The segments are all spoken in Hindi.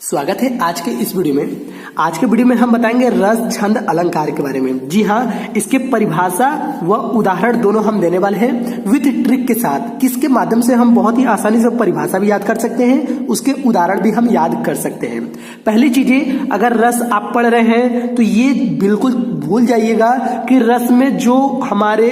स्वागत है आज के इस वीडियो में। आज के वीडियो में हम बताएंगे रस छंद अलंकार के बारे में। जी हाँ, इसके परिभाषा व उदाहरण दोनों हम देने वाले हैं विद ट्रिक के साथ, किसके माध्यम से हम बहुत ही आसानी से परिभाषा भी याद कर सकते हैं, उसके उदाहरण भी हम याद कर सकते हैं। पहली चीजें, अगर रस आप पढ़ रहे हैं तो ये बिल्कुल भूल जाइएगा कि रस में जो हमारे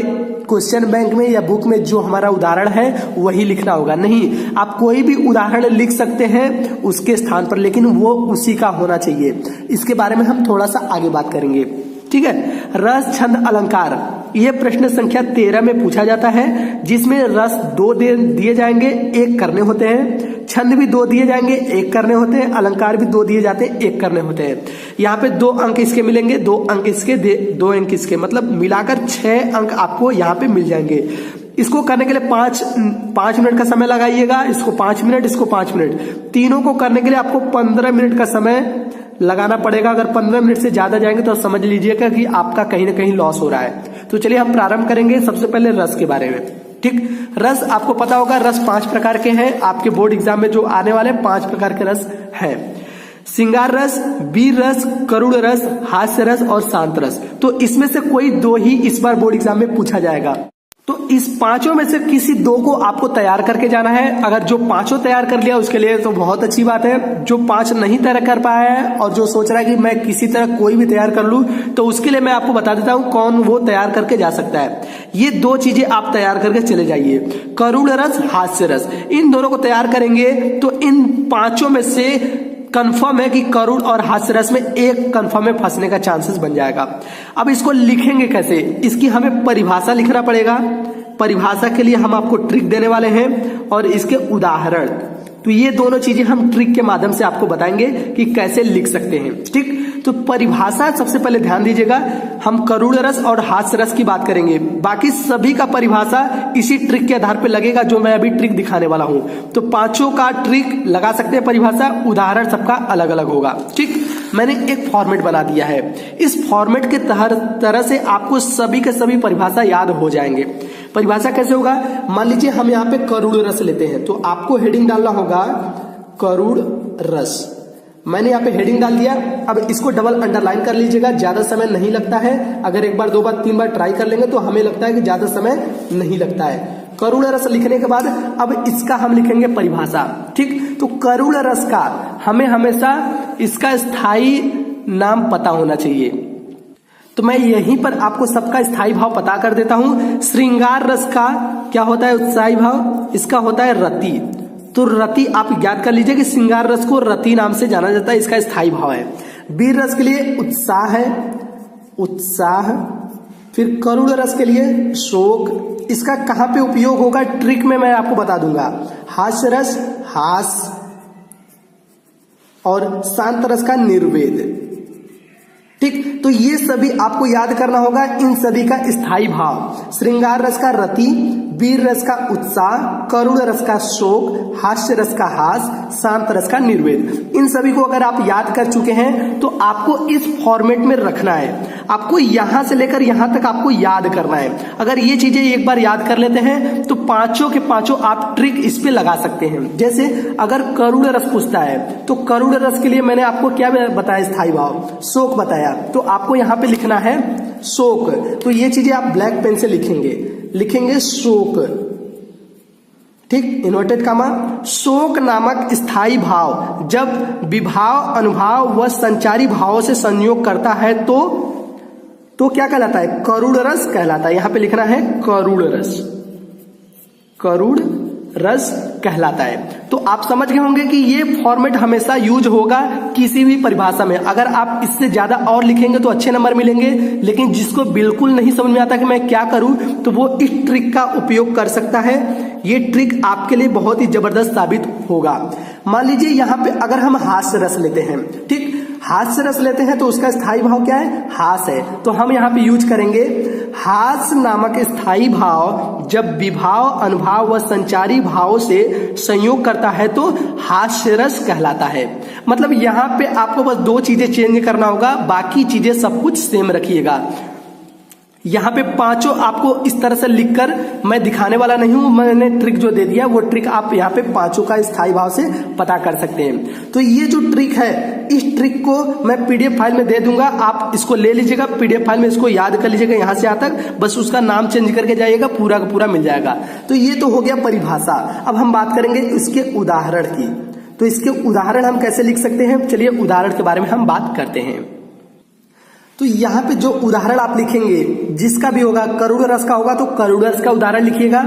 क्वेश्चन बैंक में या बुक में जो हमारा उदाहरण है वही लिखना होगा। नहीं, आप कोई भी उदाहरण लिख सकते हैं उसके स्थान पर, लेकिन वो उसी का होना चाहिए। इसके बारे में हम थोड़ा सा आगे बात करेंगे, ठीक है। रस छंद अलंकार, ये प्रश्न संख्या 13 में पूछा जाता है, जिसमें रस 2 दिए जाएंगे, 1 करने होते हैं। छंद भी 2 दिए जाएंगे, 1 करने होते हैं। अलंकार भी 2 दिए जाते हैं, 1 करने होते हैं। यहाँ पे 2 अंक इसके मिलेंगे, 2 अंक इसके, 2 अंक इसके, मतलब मिलाकर 6 अंक आपको यहाँ पे मिल जाएंगे। इसको करने के लिए 5 मिनट का समय लगाइएगा, इसको 5 मिनट, इसको 5 मिनट। तीनों को करने के लिए आपको 15 मिनट का समय लगाना पड़ेगा। अगर 15 मिनट से ज्यादा जाएंगे तो समझ लीजिएगा कि आपका कहीं ना कहीं लॉस हो रहा है। तो चलिए हम प्रारंभ करेंगे सबसे पहले रस के बारे में। ठीक, रस आपको पता होगा, रस 5 प्रकार के हैं। आपके बोर्ड एग्जाम में जो आने वाले 5 प्रकार के रस हैं: श्रृंगार रस, वीर रस, करुण रस, हास्य रस और शांत रस। तो इसमें से कोई 2 ही इस बार बोर्ड एग्जाम में पूछा जाएगा। तो इस 5 में से किसी 2 को आपको तैयार करके जाना है। अगर जो 5 तैयार कर लिया उसके लिए तो बहुत अच्छी बात है। जो 5 नहीं तैयार कर पाया है और जो सोच रहा है कि मैं किसी तरह कोई भी तैयार कर लूं, तो उसके लिए मैं आपको बता देता हूं कौन वो तैयार करके जा सकता है। ये 2 चीजें आप तैयार करके चले जाइए, करुण रस, हास्य रस। इन दोनों को तैयार करेंगे तो इन 5 में से कंफर्म है कि करुण और हास्य रस में एक कंफर्म में फंसने का चांसेस बन जाएगा। अब इसको लिखेंगे कैसे, इसकी हमें परिभाषा लिखना पड़ेगा। परिभाषा के लिए हम आपको ट्रिक देने वाले हैं और इसके उदाहरण। तो ये दोनों चीजें हम ट्रिक के माध्यम से आपको बताएंगे कि कैसे लिख सकते हैं। ठीक, तो परिभाषा सबसे पहले ध्यान दीजिएगा, हम करुण रस और हास्य रस की बात करेंगे। बाकी सभी का परिभाषा इसी ट्रिक के आधार पर लगेगा जो मैं अभी ट्रिक दिखाने वाला हूं। तो 5 का ट्रिक लगा सकते हैं परिभाषा, उदाहरण सबका अलग अलग होगा। ठीक, मैंने एक फॉर्मेट बना दिया है। इस फॉर्मेट के तरह से आपको सभी के सभी परिभाषा याद हो जाएंगे। परिभाषा कैसे होगा, मान लीजिए हम यहाँ पे करुण रस लेते हैं, तो आपको हेडिंग डालना होगा करुण रस। मैंने यहाँ पे हेडिंग डाल दिया। अब इसको डबल अंडरलाइन कर लीजिएगा, ज्यादा समय नहीं लगता है। अगर 1 बार 2 बार 3 बार ट्राई कर लेंगे तो हमें लगता है कि ज्यादा समय नहीं लगता है। करुण रस लिखने के बाद अब इसका हम लिखेंगे परिभाषा। ठीक, तो करुण रस का हमें हमेशा इसका स्थायी नाम पता होना चाहिए। तो मैं यहीं पर आपको सबका स्थायी भाव पता कर देता हूं। श्रृंगार रस का क्या होता है उत्साही भाव, इसका होता है रति। तो रति आप याद कर लीजिए कि श्रृंगार रस को रति नाम से जाना जाता है, इसका स्थायी भाव है। वीर रस के लिए उत्साह है, उत्साह। फिर करुण रस के लिए शोक। इसका कहां पे उपयोग होगा ट्रिक में मैं आपको बता दूंगा। हास्य रस, हास। और शांत रस का निर्वेद। ठीक, तो ये सभी आपको याद करना होगा, इन सभी का स्थायी भाव। श्रृंगार रस का रति, वीर रस का उत्साह, करुण रस का शोक, हास्य रस का हास, शांत रस का निर्वेद। इन सभी को अगर आप याद कर चुके हैं तो आपको इस फॉर्मेट में रखना है। आपको यहां से लेकर यहां तक आपको याद करना है। अगर ये चीजें एक बार याद कर लेते हैं तो 5 के 5 आप ट्रिक इस पे लगा सकते हैं। जैसे अगर करुण रस पूछता है तो करुण रस के लिए मैंने आपको क्या बताया, स्थायी भाव शोक बताया, तो आपको यहां पे लिखना है शोक। तो ये चीजें आप ब्लैक पेन से लिखेंगे शोक। ठीक, इन्वर्टेड कामा। शोक नामक स्थायी भाव जब विभाव, अनुभाव व संचारी भावों से संयोग करता है तो क्या कहलाता है, करुण रस कहलाता है। यहां पे लिखना है करुण रस, करुण रस कहलाता है। तो आप समझ गए होंगे कि ये फॉर्मेट हमेशा यूज होगा किसी भी परिभाषा में। अगर आप इससे ज्यादा और लिखेंगे तो अच्छे नंबर मिलेंगे, लेकिन जिसको बिल्कुल नहीं समझ में आता कि मैं क्या करूं, तो वो इस ट्रिक का उपयोग कर सकता है। ये ट्रिक आपके लिए बहुत ही जबरदस्त साबित होगा। मान लीजिए यहाँ पे अगर हम हास्य रस लेते हैं, ठीक, हास्य रस लेते हैं तो उसका स्थायी भाव क्या है, हास है। तो हम यहाँ पे यूज करेंगे हास नामक स्थायी भाव जब विभाव, अनुभाव व संचारी भावों से संयोग करता है तो हास्य रस कहलाता है। मतलब यहाँ पे आपको बस 2 चीजें चेंज करना होगा, बाकी चीजें सब कुछ सेम रखिएगा। यहाँ पे पांचों आपको इस तरह से लिखकर मैं दिखाने वाला नहीं हूं, मैंने ट्रिक जो दे दिया वो ट्रिक आप यहाँ पे पांचों का स्थायी भाव से पता कर सकते हैं। तो ये जो ट्रिक है, इस ट्रिक को मैं पीडीएफ फाइल में दे दूंगा, आप इसको ले लीजिएगा, पीडीएफ फाइल में इसको याद कर लीजिएगा यहां से यहां तक, बस उसका नाम चेंज करके जाइएगा, पूरा का पूरा मिल जाएगा। तो ये तो हो गया परिभाषा। अब हम बात करेंगे इसके उदाहरण की। तो इसके उदाहरण हम कैसे लिख सकते हैं, चलिए उदाहरण के बारे में हम बात करते हैं। तो यहाँ पे जो उदाहरण आप लिखेंगे, जिसका भी होगा, करुण रस का होगा तो करुण रस का उदाहरण लिखिएगा,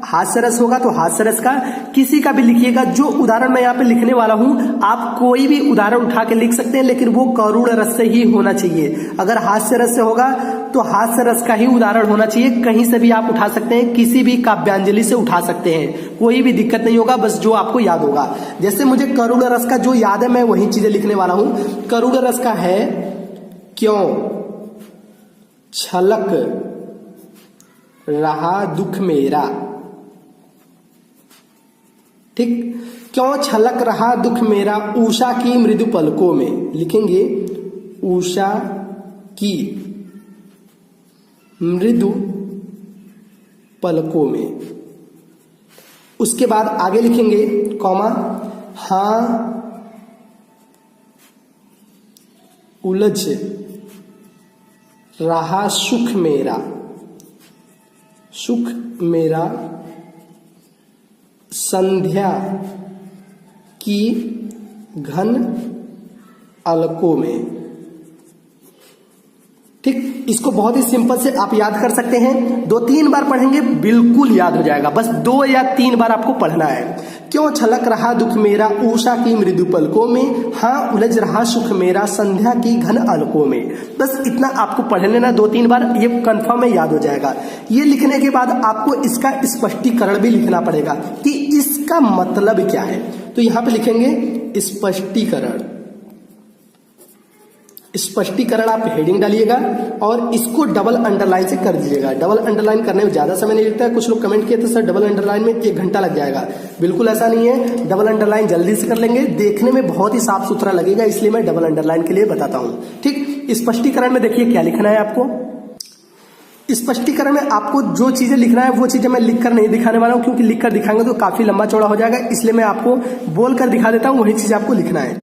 हास्य रस होगा तो हास्य रस का, किसी का भी लिखिएगा। जो उदाहरण मैं यहाँ पे लिखने वाला हूं, आप कोई भी उदाहरण उठा के लिख सकते हैं, लेकिन वो करुण रस से ही होना चाहिए। अगर हास्य रस से होगा तो हास्य रस का ही उदाहरण होना चाहिए। कहीं से भी आप उठा सकते हैं, किसी भी काव्यांजलि से उठा सकते हैं, कोई भी दिक्कत नहीं होगा, बस जो आपको याद होगा। जैसे मुझे करुण रस का जो याद है मैं वही चीजें लिखने वाला हूं। करुण रस का है, क्यों छलक रहा दुख मेरा, ठीक, क्यों छलक रहा दुख मेरा उषा की मृदु पलकों में, लिखेंगे उषा की मृदु पलकों में। उसके बाद आगे लिखेंगे कॉमा, हां उलझ रहा सुख मेरा, सुख मेरा संध्या की घन अलकों में, ठीक। इसको बहुत ही सिंपल से आप याद कर सकते हैं, 2-3 बार पढ़ेंगे बिल्कुल याद हो जाएगा, बस 2 या 3 बार आपको पढ़ना है। क्यों छलक रहा दुख मेरा उषा की मृदु पलकों में, हाँ उलझ रहा सुख मेरा संध्या की घन अलकों में। बस इतना आपको पढ़ लेना 2-3 बार, ये कंफर्म है याद हो जाएगा। ये लिखने के बाद आपको इसका स्पष्टीकरण भी लिखना पड़ेगा कि इसका मतलब क्या है। तो यहां पे लिखेंगे स्पष्टीकरण। स्पष्टीकरण आप हेडिंग डालिएगा और इसको डबल अंडरलाइन से कर दीजिएगा। डबल अंडरलाइन करने में ज्यादा समय नहीं लगता है। कुछ लोग कमेंट किए थे सर डबल अंडरलाइन में 1 घंटा लग जाएगा, बिल्कुल ऐसा नहीं है। डबल अंडरलाइन जल्दी से कर लेंगे, देखने में बहुत ही साफ सुथरा लगेगा, इसलिए मैं डबल अंडरलाइन के लिए बताता हूं, ठीक। स्पष्टीकरण में देखिए क्या लिखना है आपको। स्पष्टीकरण में आपको जो चीजें लिखना है वो चीजें मैं लिखकर नहीं दिखाने वाला हूं, क्योंकि लिखकर दिखाएंगे तो काफी लंबा चौड़ा हो जाएगा, इसलिए मैं आपको बोलकर दिखा देता हूं, वही चीज आपको लिखना है।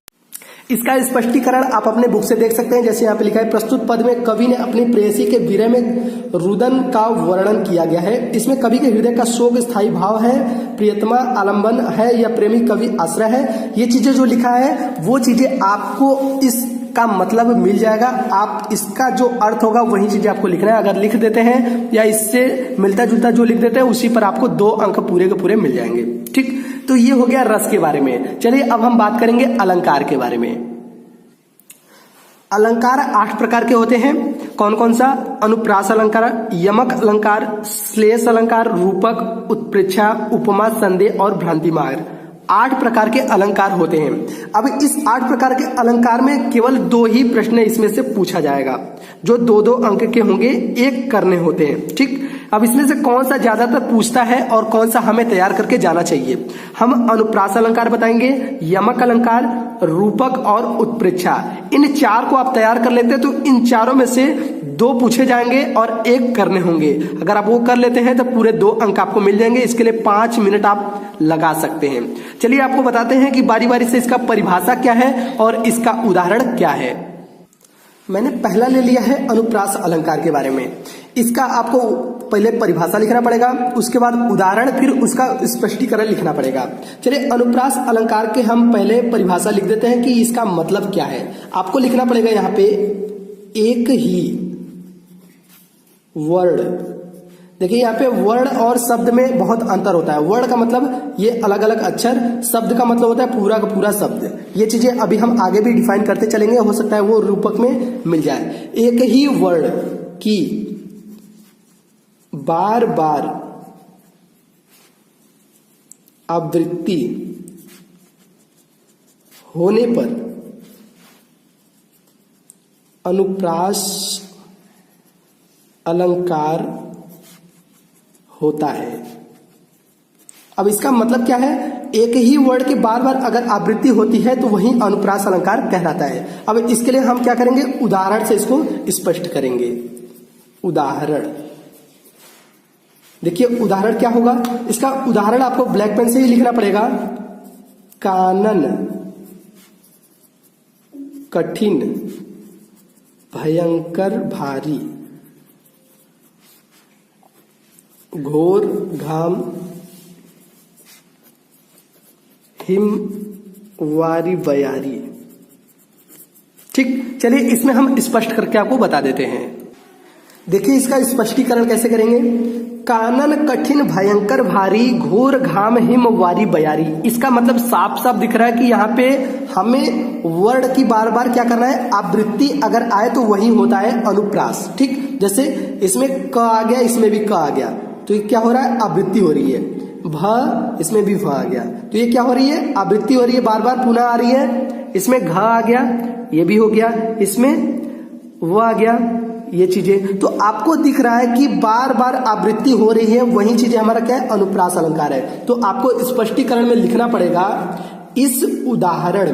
इसका स्पष्टीकरण आप अपने बुक से देख सकते हैं। जैसे यहाँ पे लिखा है, प्रस्तुत पद में कवि ने अपनी प्रेयसी के विरह में रुदन का वर्णन किया गया है। इसमें कवि के हृदय का शोक स्थायी भाव है, प्रियतमा आलंबन है या प्रेमी कवि आश्रय है। ये चीजें जो लिखा है वो चीजें आपको इसका मतलब मिल जाएगा। आप इसका जो अर्थ होगा वही चीजें आपको लिखना है। अगर लिख देते हैं या इससे मिलता जुलता जो लिख देते हैं उसी पर आपको 2 अंक पूरे के पूरे मिल जाएंगे, ठीक। तो ये हो गया रस के बारे में। चलिए अब हम बात करेंगे अलंकार के बारे में। अलंकार 8 प्रकार के होते हैं। कौन कौन सा? अनुप्रास अलंकार, यमक अलंकार, श्लेष अलंकार, रूपक, उत्प्रेक्षा, उपमा, संदेह और भ्रांति मार्ग। 8 प्रकार के अलंकार होते हैं। अब इस 8 प्रकार के अलंकार में केवल 2 ही प्रश्न इसमें से पूछा जाएगा, जो 2-2 अंक के होंगे, 1 करने होते हैं, ठीक। अब इसमें से कौन सा ज्यादातर पूछता है और कौन सा हमें तैयार करके जाना चाहिए? हम अनुप्रास अलंकार बताएंगे, यमक अलंकार, रूपक और उत्प्रेक्षा। इन 4 को आप तैयार कर लेते हैं तो इन चारों में से 2 पूछे जाएंगे और 1 करने होंगे। अगर आप वो कर लेते हैं तो पूरे 2 अंक आपको मिल जाएंगे। इसके लिए 5 मिनट आप लगा सकते हैं। चलिए आपको बताते हैं कि बारी बारी से इसका परिभाषा क्या है और इसका उदाहरण क्या है। मैंने पहला ले लिया है अनुप्रास अलंकार के बारे में। इसका आपको पहले परिभाषा लिखना पड़ेगा, उसके बाद उदाहरण, फिर उसका स्पष्टीकरण लिखना पड़ेगा। चलिए अनुप्रास अलंकार के हम पहले परिभाषा लिख देते हैं कि इसका मतलब क्या है। आपको लिखना पड़ेगा यहाँ पे एक ही वर्ड। देखिए यहाँ पे वर्ण और शब्द में बहुत अंतर होता है। वर्ण का मतलब ये अलग अलग अक्षर, शब्द का मतलब होता है पूरा का पूरा शब्द। ये चीजें अभी हम आगे भी डिफाइन करते चलेंगे, हो सकता है वो रूपक में मिल जाए। एक ही वर्ण की बार बार आवृत्ति होने पर अनुप्रास अलंकार होता है। अब इसका मतलब क्या है? एक ही वर्ड के बार बार अगर आवृत्ति होती है तो वही अनुप्रास अलंकार कहलाता है। अब इसके लिए हम क्या करेंगे? उदाहरण से इसको स्पष्ट करेंगे। उदाहरण। देखिए उदाहरण क्या होगा, इसका उदाहरण आपको ब्लैक पेन से ही लिखना पड़ेगा। कानन कठिन भयंकर भारी, घोर घाम हिम वारी बयारी। ठीक, चलिए इसमें हम स्पष्ट करके आपको बता देते हैं। देखिए इसका स्पष्टीकरण कैसे करेंगे। कानन कठिन भयंकर भारी, घोर घाम हिम वारी बयारी। इसका मतलब साफ साफ दिख रहा है कि यहाँ पे हमें वर्ड की बार बार क्या करना है, आवृत्ति अगर आए तो वही होता है अनुप्रास। ठीक, जैसे इसमें क आ गया, इसमें भी क आ गया, तो ये क्या हो रहा है, आवृत्ति हो रही है। भ, इसमें भी भ आ गया, तो ये क्या हो रही है, आवृत्ति हो रही है, बार बार पुनः आ रही है। इसमें घ आ गया, ये भी हो गया, इसमें वो आ गया, ये चीजें। तो आपको दिख रहा है कि बार बार आवृत्ति हो रही है, वही चीजें हमारा क्या है, अनुप्रास अलंकार है। तो आपको स्पष्टीकरण में लिखना पड़ेगा, इस उदाहरण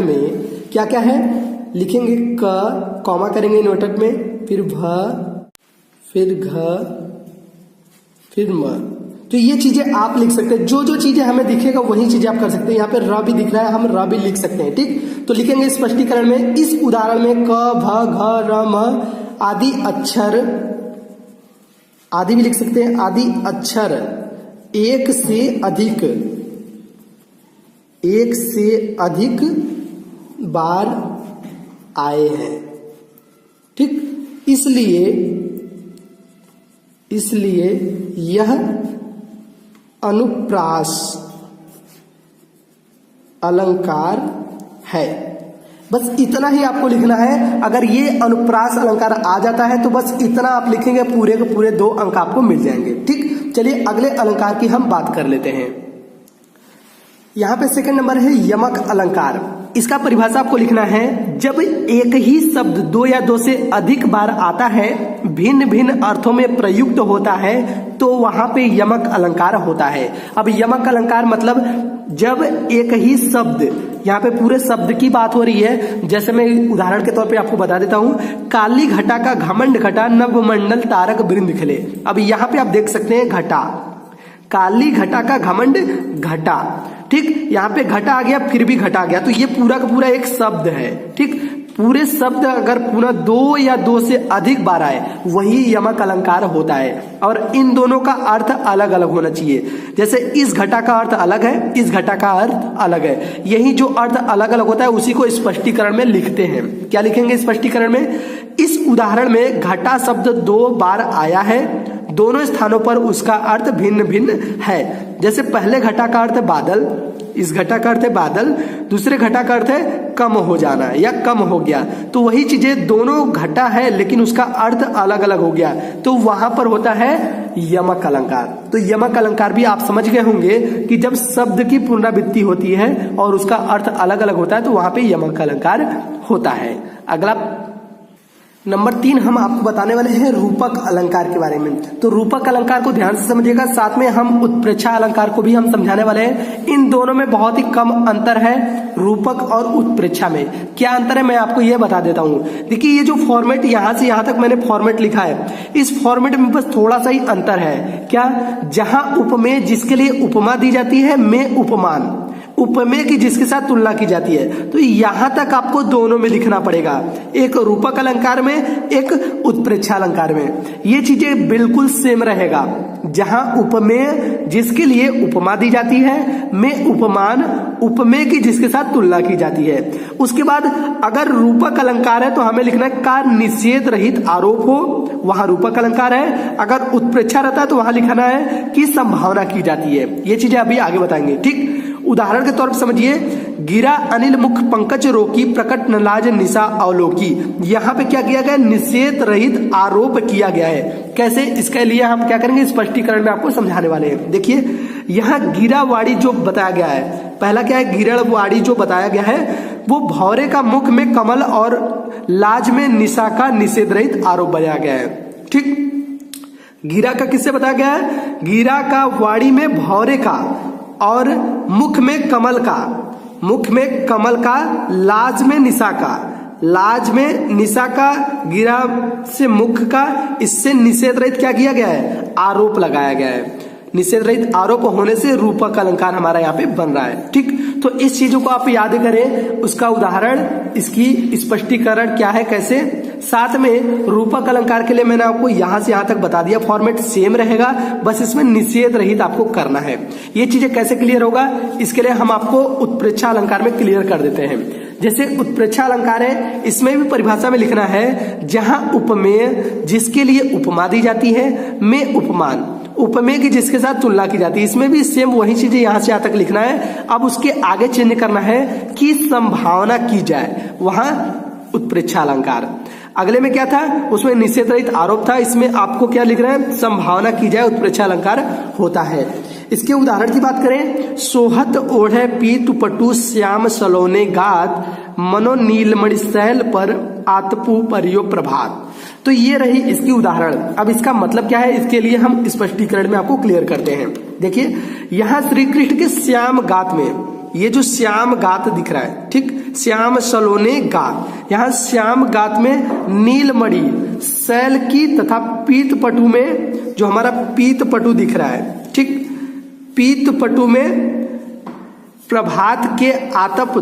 में क्या क्या है, लिखेंगे क, कॉमा करेंगे इन्वर्टेड में, फिर भ, फिर घ, फिर म। तो ये चीजें आप लिख सकते हैं, जो जो चीजें हमें दिखेगा वही चीजें आप कर सकते हैं। यहाँ पे र भी दिख रहा है, हम र भी लिख सकते हैं। ठीक, तो लिखेंगे स्पष्टीकरण में, इस उदाहरण में क, भ, घ, र, म आदि अक्षर, आदि भी लिख सकते हैं, आदि अक्षर एक से अधिक बार आए हैं। ठीक, इसलिए यह अनुप्रास अलंकार है। बस इतना ही आपको लिखना है। अगर ये अनुप्रास अलंकार आ जाता है तो बस इतना आप लिखेंगे, पूरे के पूरे 2 अंक आपको मिल जाएंगे। ठीक, चलिए अगले अलंकार की हम बात कर लेते हैं। यहाँ पे सेकंड नंबर है यमक अलंकार। इसका परिभाषा आपको लिखना है, जब एक ही शब्द 2 या 2 से अधिक बार आता है, भिन्न भिन्न अर्थों में प्रयुक्त होता है, तो वहां पे यमक अलंकार होता है। अब यमक अलंकार मतलब जब एक ही शब्द, यहाँ पे पूरे शब्द की बात हो रही है। जैसे मैं उदाहरण के तौर पे आपको बता देता हूँ, काली घटा का घमंड घटा, नवमंडल तारक वृंद खिले। अब यहाँ पे आप देख सकते हैं घटा, काली घटा का घमंड घटा। ठीक, यहाँ पे घटा आ गया, फिर भी घटा आ गया, तो ये पूरा का पूरा एक शब्द है। ठीक, पूरे शब्द अगर पुनः 2 या 2 से अधिक बार आए वही यमक अलंकार होता है। और इन दोनों का अर्थ अलग अलग होना चाहिए। जैसे इस घटा का अर्थ अलग है, इस घटा का अर्थ अलग है। यही जो अर्थ अलग अलग होता है उसी को स्पष्टीकरण में लिखते हैं। क्या लिखेंगे स्पष्टीकरण में, इस उदाहरण में घटा शब्द 2 बार आया है, दोनों स्थानों पर उसका अर्थ भिन्न भिन्न है। जैसे पहले घटा का अर्थ बादल, इस घटा का अर्थ है बादल, दूसरे घटा का अर्थ है कम हो जाना या कम हो गया। तो वही चीजें दोनों घटा है लेकिन उसका अर्थ अलग अलग हो गया, तो वहां पर होता है यमक अलंकार। तो यमक अलंकार भी आप समझ गए होंगे कि जब शब्द की पुनरावृत्ति होती है और उसका अर्थ अलग अलग होता है तो वहां पे यमक अलंकार होता है। अगला नंबर 3 हम आपको बताने वाले हैं रूपक अलंकार के बारे में। तो रूपक अलंकार को ध्यान से समझिएगा, साथ में हम उत्प्रेक्षा अलंकार को भी हम समझाने वाले हैं। इन दोनों में बहुत ही कम अंतर है, रूपक और उत्प्रेक्षा में। क्या अंतर है मैं आपको यह बता देता हूँ। देखिए ये जो फॉर्मेट यहां से यहां तक मैंने फॉर्मेट लिखा है, इस फॉर्मेट में बस थोड़ा सा ही अंतर है। क्या, जहां उपमेय जिसके लिए उपमा दी जाती है, में उपमान, उपमेय की जिसके साथ तुलना की जाती है, तो यहां तक आपको दोनों में लिखना पड़ेगा, एक रूपक अलंकार में, एक उत्प्रेक्षा अलंकार में। ये चीजें बिल्कुल सेम रहेगा। जहां उपमेय जिसके लिए उपमा दी जाती है, में उपमान, उपमेय की जिसके साथ तुलना की जाती है। उसके बाद अगर रूपक अलंकार है तो हमें लिखना है का निषेध रहित आरोप हो, वहां रूपक अलंकार है। अगर उत्प्रेक्षा रहता है तो वहां लिखना है कि संभावना की जाती है। ये चीजें अभी आगे बताएंगे। ठीक, उदाहरण के तौर पर समझिए, गिरा अनिल मुख पंकज रोकी, प्रकट नलाज निशा अवलोकी। यहाँ पे क्या किया गया, निषेध रहित आरोप किया गया है। कैसे, इसके लिए हम क्या करेंगे, स्पष्टीकरण में आपको समझाने वाले हैं। देखिए यहाँ गिरावाड़ी जो बताया गया है, पहला क्या है, गिरड़वाड़ी जो बताया गया है वो भौरे का मुख में कमल और लाज में निशा का निषेध रहित आरोप बनाया गया है। ठीक, गिरा का किससे बताया गया है, गिरा का वाड़ी में भौरे का और मुख में कमल का, मुख में कमल का, लाज में निशा का, लाज में निशा का, गिरा से मुख का, इससे निषेध रहित क्या किया गया है, आरोप लगाया गया है। निषेध रहित आरोप होने से रूपक अलंकार हमारा यहाँ पे बन रहा है। ठीक, तो इस चीजों को आप याद करें, उसका उदाहरण, इसकी स्पष्टीकरण क्या है, कैसे। साथ में रूपक अलंकार के लिए मैंने आपको यहां से यहां तक बता दिया, फॉर्मेट सेम रहेगा, बस इसमें निषेध रहित आपको करना है। ये चीजें कैसे क्लियर होगा, इसके लिए हम आपको उत्प्रेक्षा अलंकार में क्लियर कर देते हैं। जैसे उत्प्रेक्षा अलंकार है, इसमें भी परिभाषा में लिखना है, जहां उपमेय जिसके लिए उपमा दी जाती है, में उपमान, उपमेय की जिसके साथ तुलना की जाती है, इसमें भी सेम वही चीजें यहां से यहां तक लिखना है। अब उसके आगे चेंज करना है कि संभावना की जाए, वहां उत्प्रेक्षा अलंकार। अगले में क्या था, उसमें निषेध रहित आरोप था, इसमें आपको क्या लिख रहे हैं, संभावना की जाए, उत्प्रेक्षा अलंकार होता है। इसके उदाहरण की बात करें, सोहत ओढ़े पीतु पटु श्याम सलोने गात, मनो नीलमणि शैल पर आतपु परियो प्रभात। तो ये रही इसकी उदाहरण। अब इसका मतलब क्या है, इसके लिए हम स्पष्टीकरण में आपको क्लियर करते हैं। देखिए, यहां श्री कृष्ण के श्याम गात में, ये जो श्याम गात दिख रहा है, ठीक, श्याम सलोने गात, यहां श्याम गात में नीलमणि शैल की तथा पीत पटु में, जो हमारा पीत पटु दिख रहा है, ठीक, पीत पटु में प्रभात के आतप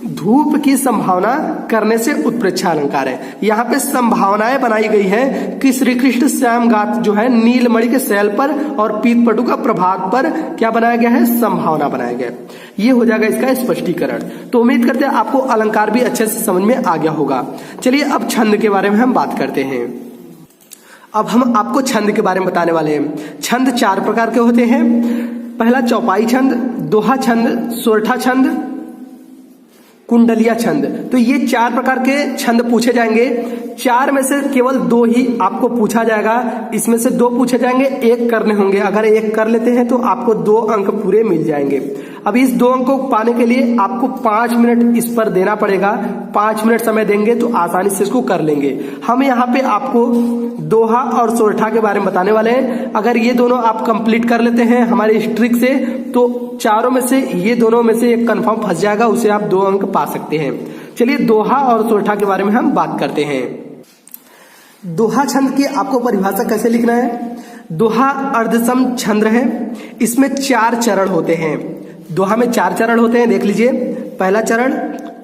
धूप की संभावना करने से उत्प्रेक्षा अलंकार है। यहाँ पे संभावनाएं बनाई गई है कि श्री कृष्ण श्याम गात जो है नीलमणि के शैल पर और पीत पटु का प्रभात पर क्या बनाया गया है, संभावना बनाया गया। ये हो जाएगा इसका स्पष्टीकरण। तो उम्मीद करते हैं आपको अलंकार भी अच्छे से समझ में आ गया होगा। चलिए अब छंद के बारे में हम बात करते हैं। अब हम आपको छंद के बारे में बताने वाले हैं। छंद 4 प्रकार के होते हैं। पहला चौपाई छंद, दोहा छंद, सोरठा छंद, कुंडलिया छंद। तो ये 4 प्रकार के छंद पूछे जाएंगे। 4 में से केवल 2 ही आपको पूछा जाएगा। इसमें से 2 पूछे जाएंगे, 1 करने होंगे। अगर 1 कर लेते हैं तो आपको 2 अंक पूरे मिल जाएंगे। अब इस 2 अंकों को पाने के लिए आपको 5 मिनट इस पर देना पड़ेगा। 5 मिनट समय देंगे तो आसानी से इसको कर लेंगे। हम यहाँ पे आपको दोहा और सोरठा के बारे में बताने वाले हैं। अगर ये दोनों आप कंप्लीट कर लेते हैं हमारे इस ट्रिक से, तो चारों में से ये दोनों में से एक कंफर्म फंस जाएगा, उसे आप 2 अंक पा सकते हैं। चलिए दोहा और सोरठा के बारे में हम बात करते हैं। दोहा छंद की आपको परिभाषा कैसे लिखना है। दोहा अर्धसम छंद है। इसमें 4 चरण होते हैं। दोहा में 4 चरण होते हैं, देख लीजिए। पहला चरण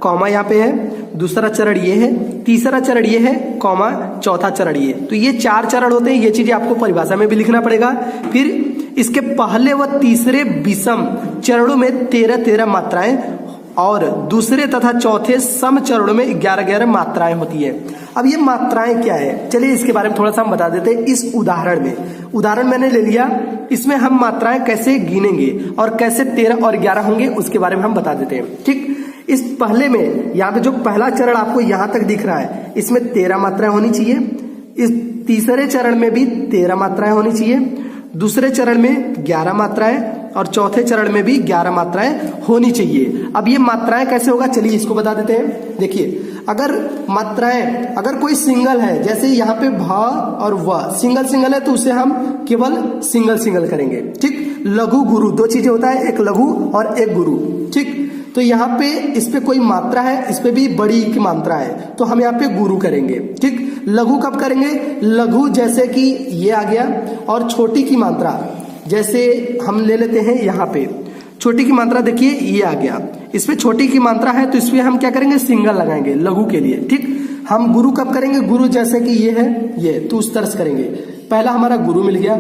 कॉमा यहाँ पे है, दूसरा चरण ये है, तीसरा चरण ये है, कॉमा, चौथा चरण ये। तो ये 4 चरण होते हैं। ये चीजें आपको परिभाषा में भी लिखना पड़ेगा। फिर इसके पहले व तीसरे विषम चरणों में 13-13 मात्राएं और दूसरे तथा चौथे सम चरणों में 11-11 मात्राएं होती है। अब ये मात्राएं क्या है, चलिए इसके बारे में थोड़ा सा हम बता देते हैं। इस उदाहरण में, उदाहरण मैंने ले लिया, इसमें हम मात्राएं कैसे गिनेंगे और कैसे 13 और 11 होंगे उसके बारे में हम बता देते हैं। ठीक, इस पहले में यहाँ पे जो पहला चरण आपको यहाँ तक दिख रहा है, इसमें 13 मात्राएं होनी चाहिए। इस तीसरे चरण में भी 13 मात्राएं होनी चाहिए, दूसरे चरण में 11 मात्राएं और चौथे चरण में भी 11 मात्राएं होनी चाहिए। अब ये मात्राएं कैसे होगा, चलिए इसको बता देते हैं। देखिए, अगर मात्राएं, अगर कोई सिंगल है, जैसे यहाँ पे भ और व सिंगल सिंगल है, तो उसे हम केवल सिंगल सिंगल करेंगे। ठीक, लघु गुरु 2 चीजें होता है, एक लघु और एक गुरु। ठीक, तो यहाँ पे इस पे कोई मात्रा है, इस पे भी बड़ी की मात्रा है, तो हम यहाँ पे गुरु करेंगे। ठीक, लघु कब करेंगे, लघु जैसे कि ये आ गया, और छोटी की मात्रा जैसे हम ले लेते हैं यहाँ पे छोटी की मात्रा, देखिए ये आ गया। इसमें छोटी की मात्रा है तो इसमें हम क्या करेंगे, सिंगल लगाएंगे लघु के लिए। ठीक, हम गुरु कब करेंगे, गुरु जैसे कि ये है ये, तो उस तरह से करेंगे। पहला हमारा गुरु मिल गया,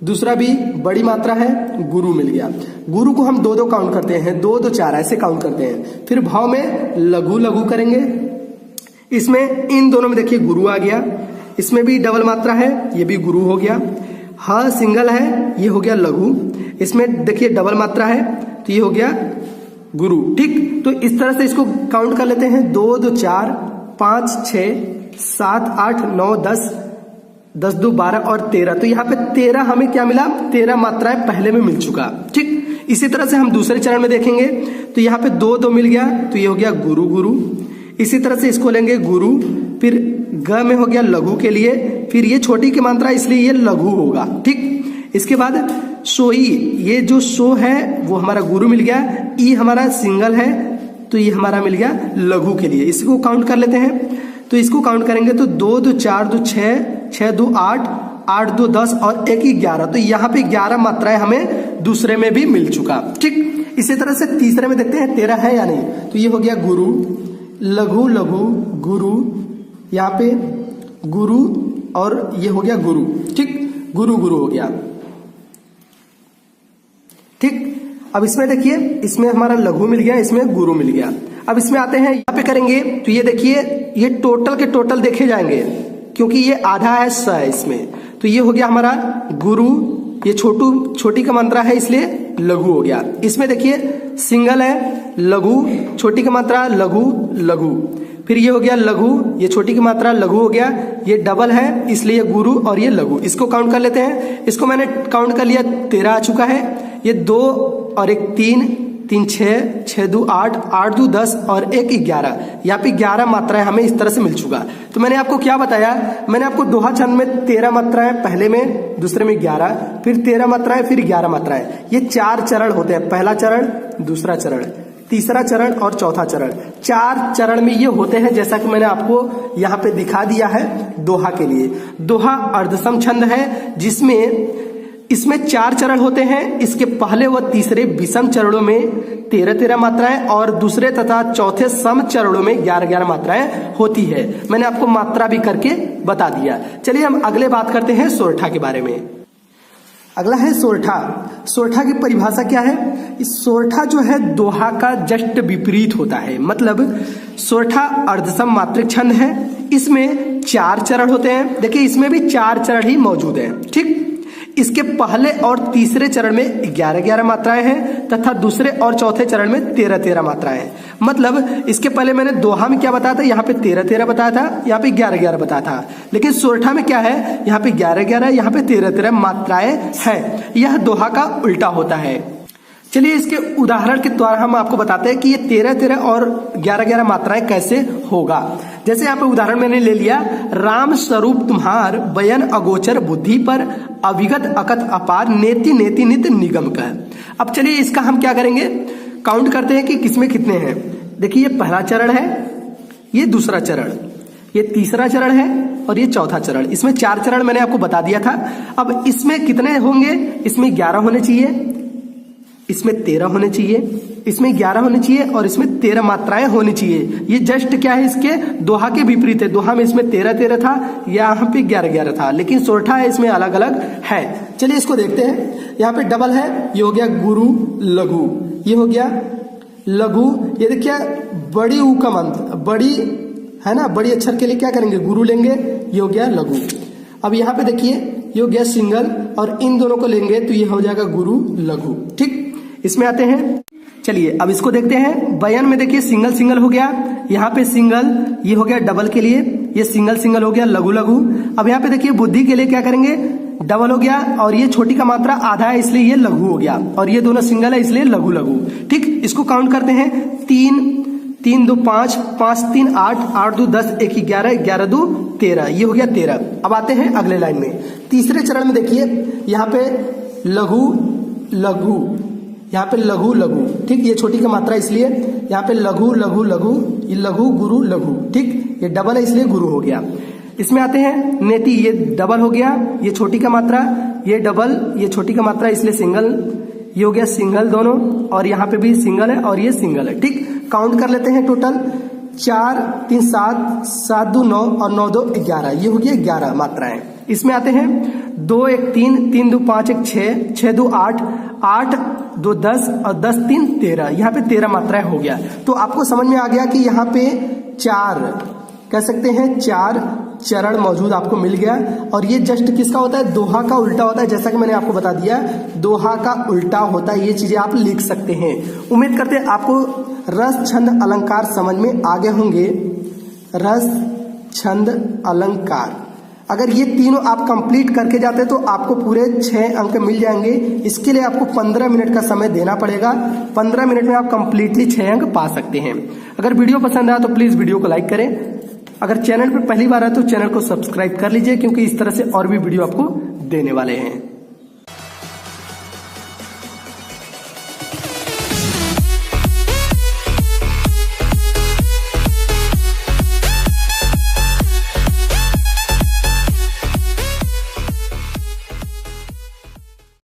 दूसरा भी बड़ी मात्रा है, गुरु मिल गया। गुरु को हम 2-2 काउंट करते हैं, 2-2 4 ऐसे काउंट करते हैं। फिर भाव में लघु लघु करेंगे। इसमें इन दोनों में देखिए गुरु आ गया, इसमें भी डबल मात्रा है, ये भी गुरु हो गया। हाँ सिंगल है, ये हो गया लघु। इसमें देखिए डबल मात्रा है, तो ये हो गया गुरु। ठीक, तो इस तरह से इसको काउंट कर लेते हैं। 2-2 4 5 6 7 8 9 10 10-2 12 और 13। तो यहाँ पे 13 हमें क्या मिला, 13 मात्राएं पहले में मिल चुका। ठीक, इसी तरह से हम दूसरे चरण में देखेंगे तो यहाँ पे 2-2 मिल गया, तो ये हो गया गुरु गुरु। इसी तरह से इसको लेंगे गुरु, फिर ग में हो गया लघु के लिए, फिर ये छोटी की मात्रा इसलिए ये लघु होगा। ठीक, इसके बाद सोई, ये जो सो है वो हमारा गुरु मिल गया। ई हमारा सिंगल है, तो ये हमारा मिल गया लघु के लिए। इसको काउंट कर लेते हैं, तो इसको काउंट करेंगे तो 2 2 4 2 6, 6 2 8, 8 2 10 और 1 11। तो यहाँ पे 11 मात्राएं हमें दूसरे में भी मिल चुका। ठीक, इसी तरह से तीसरे में देखते हैं 13 है या नहीं। तो ये हो गया गुरु, लघु लघु गुरु, यहाँ पे गुरु और ये हो गया गुरु। ठीक, गुरु गुरु हो गया। ठीक, अब इसमें देखिए, इसमें हमारा लघु मिल गया, इसमें गुरु मिल गया। अब इसमें आते हैं, यहाँ पे करेंगे तो ये देखिए, ये टोटल के टोटल देखे जाएंगे क्योंकि ये आधा है स है इसमें। तो ये हो गया हमारा गुरु, ये छोटी का मात्रा है इसलिए लघु हो गया। इसमें देखिए सिंगल है लघु, छोटी का मात्रा लघु लघु। फिर ये हो गया लघु, ये छोटी की मात्रा लघु हो गया। ये डबल है इसलिए गुरु और ये लघु। इसको काउंट कर लेते हैं। इसको मैंने काउंट कर लिया, 13 आ चुका है। ये 2 और 1 3, 3 6, 6 2 8, 8 2 10 और 1 11। यहाँ पे 11 मात्राएं हमें इस तरह से मिल चुका। तो मैंने आपको क्या बताया, मैंने आपको दोहा छंद में 13 मात्राएं, पहले में दूसरे में 11, फिर 13 मात्राएं, फिर 11 मात्राएं। ये 4 चरण होते हैं, पहला चरण, दूसरा चरण, तीसरा चरण और चौथा चरण। 4 चरण में ये होते हैं, जैसा कि मैंने आपको यहाँ पे दिखा दिया है दोहा के लिए। दोहा अर्धसम छंद है जिसमें इसमें 4 चरण होते हैं। इसके पहले व तीसरे विषम चरणों में 13-13 मात्राएं और दूसरे तथा चौथे सम चरणों में 11-11 मात्राएं होती है। मैंने आपको मात्रा भी करके बता दिया। चलिए हम अगले बात करते हैं सोरठा के बारे में। अगला है सोरठा। सोरठा की परिभाषा क्या है? इस सोरठा जो है दोहा का जस्ट विपरीत होता है। मतलब सोरठा अर्धसम मात्रिक छंद है, इसमें 4 चरण होते हैं। देखिए इसमें भी 4 चरण ही मौजूद हैं। ठीक, इसके पहले और तीसरे चरण में 11-11 मात्राएं हैं तथा दूसरे और चौथे चरण में 13-13 मात्राएं हैं। मतलब इसके पहले मैंने दोहा में क्या बताया था, यहाँ पे 13-13 बताया था, यहाँ पे 11-11 बताया था। लेकिन सोरठा में क्या है, यहाँ पे 11-11, यहाँ पे 13-13 मात्राएं हैं। यह दोहा का उल्टा होता है। चलिए इसके उदाहरण के द्वारा हम आपको बताते हैं कि ये 13-13 और 11-11 मात्राएं कैसे होगा। जैसे यहाँ पे उदाहरण मैंने ले लिया, राम स्वरूप तुम्हार बयन अगोचर बुद्धि पर, अविगत अकत अपार, नेति नेति नित निगम कह। अब चलिए इसका हम क्या करेंगे, काउंट करते हैं कि किसमें कितने हैं। देखिए ये पहला चरण है, ये दूसरा चरण, ये तीसरा चरण है और ये चौथा चरण। इसमें 4 चरण मैंने आपको बता दिया था। अब इसमें कितने होंगे, इसमें 11 होने चाहिए, इसमें 13 होने चाहिए, इसमें 11 होने चाहिए और इसमें 13 मात्राएं होनी चाहिए। ये जस्ट क्या है, इसके दोहा के विपरीत है। दोहा में इसमें 13-13 था, यहाँ पे 11-11 था, लेकिन सोरठा है इसमें अलग अलग है। चलिए इसको देखते हैं। यहाँ पे डबल है, ये हो गया गुरु लघु, ये हो गया लघु। ये देखिए बड़ी ऊ का मंत्र, बड़ी है ना, बड़ी अक्षर के लिए क्या करेंगे, गुरु लेंगे, ये हो गया लघु। अब यहाँ पे देखिए ये हो गया सिंगल और इन दोनों को लेंगे तो ये हो जाएगा गुरु लघु। ठीक, इसमें आते हैं। चलिए अब इसको देखते हैं। बयान में देखिए सिंगल सिंगल हो गया, यहाँ पे सिंगल, ये हो गया डबल के लिए, ये सिंगल सिंगल हो गया लघु लघु। अब यहाँ पे देखिए बुद्धि के लिए क्या करेंगे, डबल हो गया और ये छोटी का मात्रा आधा है इसलिए ये लघु हो गया और ये दोनों सिंगल है इसलिए लघु लघु। ठीक, इसको काउंट करते हैं। 3 3 2 5, 5 3 8, 8 2 10, 1 11, 11 2 13, ये हो गया 13। अब आते हैं अगले लाइन में। तीसरे चरण में देखिए यहाँ पे लघु लघु, यहाँ पे लघु लघु। ठीक, ये छोटी का मात्रा इसलिए यहाँ पे लघु लघु लघु, ये लघु गुरु लघु। ठीक, ये डबल है इसलिए गुरु हो गया। इसमें आते हैं नेति, ये डबल हो गया, ये छोटी का मात्रा, ये डबल, ये छोटी का मात्रा इसलिए सिंगल, ये हो गया सिंगल दोनों और यहाँ पे भी सिंगल है और ये सिंगल है। ठीक, काउंट कर लेते हैं। टोटल 4 3 7, 7 2 9 और 9 2 11, ये हो गया 11 मात्राएं। इसमें आते हैं 2 1 3, 3 2 5 1 6, 6 2 8, 8 2 10 और 10 3 13, यहाँ पे 13 मात्राएं हो गया। तो आपको समझ में आ गया कि यहाँ पे 4 कह सकते हैं 4 चरण मौजूद आपको मिल गया। और ये जस्ट किसका होता है, दोहा का उल्टा होता है। जैसा कि मैंने आपको बता दिया दोहा का उल्टा होता है। ये चीजें आप लिख सकते हैं। उम्मीद करते हैं आपको रस छंद अलंकार समझ में आ गए होंगे। रस छंद अलंकार, अगर ये तीनों आप कंप्लीट करके जाते तो आपको पूरे 6 अंक मिल जाएंगे। इसके लिए आपको 15 मिनट का समय देना पड़ेगा। 15 मिनट में आप कंप्लीटली 6 अंक पा सकते हैं। अगर वीडियो पसंद आया तो प्लीज वीडियो को लाइक करें। अगर चैनल पर पहली बार आए तो चैनल को सब्सक्राइब कर लीजिए, क्योंकि इस तरह से और भी वीडियो आपको देने वाले हैं।